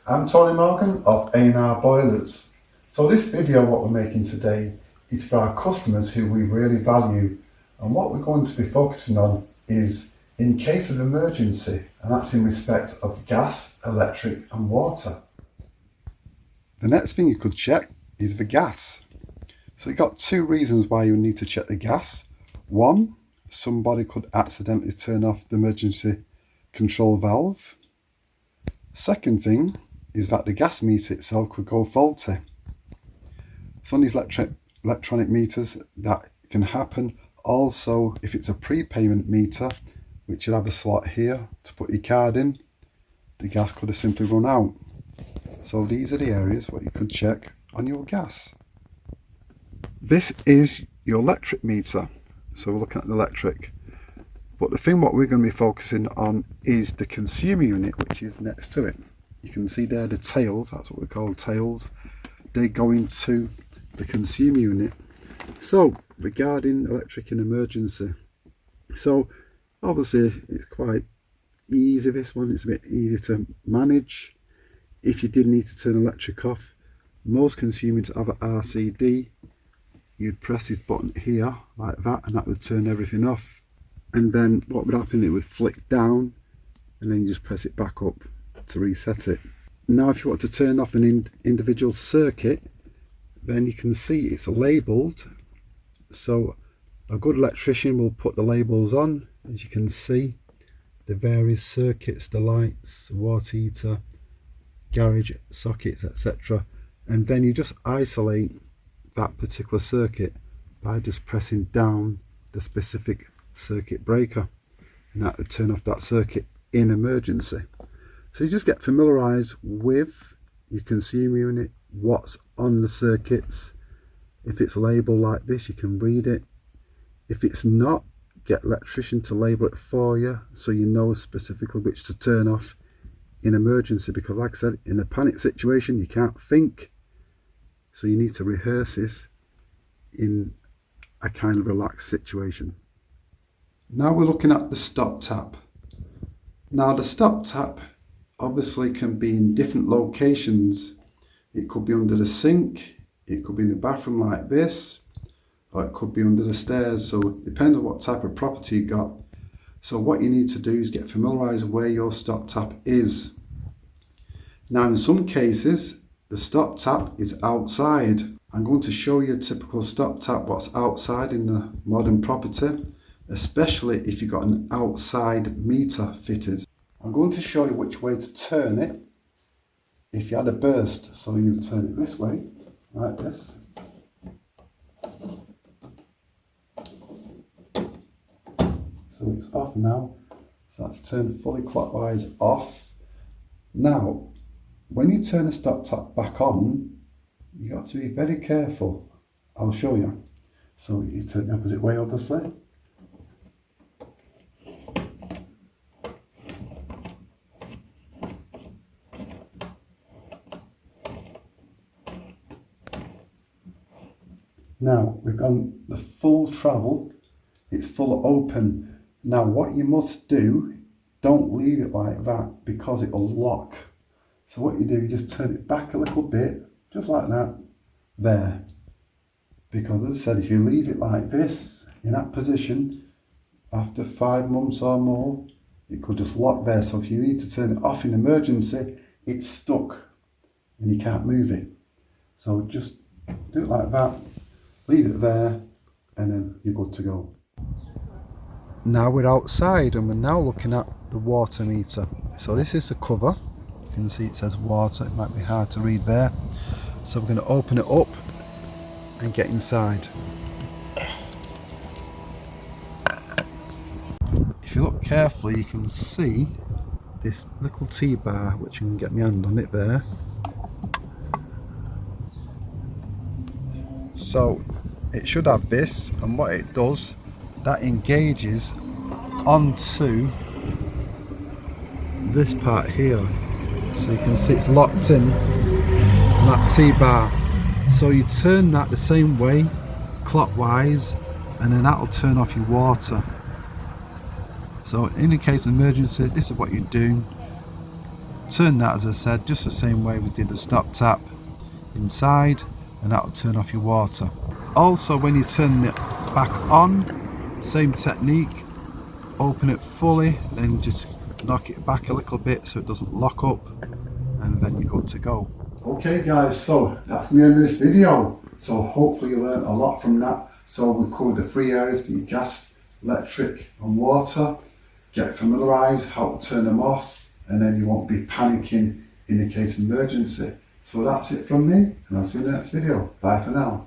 I'm Tony Morgan of A&R Boilers. So this video, what we're making today, is for our customers who we really value, and what we're going to be focusing on is in case of emergency, and that's in respect of gas, electric and water. The next thing you could check is the gas. So you've got two reasons why you need to check the gas. One, somebody could accidentally turn off the emergency control valve. Second thing is that the gas meter itself could go faulty. So on these electronic meters, that can happen. Also, if it's a prepayment meter, which you'll have a slot here to put your card in, the gas could have simply run out. So these are the areas where you could check on your gas. This is your electric meter. So we're looking at the electric. But the thing what we're going to be focusing on is the consumer unit, which is next to it. You can see there the tails, that's what we call tails. They go into the consumer unit. So regarding electric in emergency, so obviously it's quite easy, this one, it's a bit easy to manage. If you did need to turn electric off, most consumers have an RCD. You'd press this button here like that and that would turn everything off. And then what would happen, it would flick down and then you just press it back up to reset it. Now if you want to turn off an individual circuit, then you can see it's labelled. So a good electrician will put the labels on, as you can see, the various circuits, the lights, water heater, garage sockets, etc. And then you just isolate that particular circuit by just pressing down the specific circuit breaker, and that would turn off that circuit in emergency. So you just get familiarized with your consumer unit, what's on the circuits. If it's labeled like this, you can read it. If it's not, get an electrician to label it for you so you know specifically which to turn off in emergency, because like I said, in a panic situation you can't think, so you need to rehearse this in a kind of relaxed situation. Now we're looking at the stop tap. Now the stop tap obviously can be in different locations. It could be under the sink, it could be in the bathroom like this, or it could be under the stairs. So it depends on what type of property you got. So what you need to do is get familiarised where your stop tap is. Now in some cases the stop tap is outside. I'm going to show you a typical stop tap what's outside in the modern property, especially if you've got an outside meter fitted. I'm going to show you which way to turn it if you had a burst. So you turn it this way, like this. So it's off now. So that's turned fully clockwise off. Now, when you turn the stop tap back on, you got to be very careful. I'll show you. So you turn the opposite way, obviously. Now we've gone the full travel, it's full open. Now what you must do, don't leave it like that because it'll lock. So what you do, you just turn it back a little bit, just like that, there. Because as I said, if you leave it like this, in that position, after 5 months or more, it could just lock there. So if you need to turn it off in emergency, it's stuck and you can't move it. So just do it like that. Leave it there and then you're good to go. Now we're outside and we're now looking at the water meter. So this is the cover. You can see it says water, it might be hard to read there. So we're going to open it up and get inside. If you look carefully you can see this little T-bar, which you can get my hand on it there. So it should have this, and what it does, that engages onto this part here. So you can see it's locked in on that T-bar. So you turn that the same way, clockwise, and then that'll turn off your water. So in a case of emergency, this is what you do. turn that, as I said, just the same way we did the stop tap inside, and that'll turn off your water. Also, when you turn it back on, same technique, open it fully, then just knock it back a little bit so it doesn't lock up, and then you're good to go. Okay guys, so that's the end of this video. So hopefully you learned a lot from that. So we covered the three areas for your gas, electric and water. Get familiarised how to turn them off, and then you won't be panicking in the case of emergency. So that's it from me, and I'll see you in the next video. Bye for now.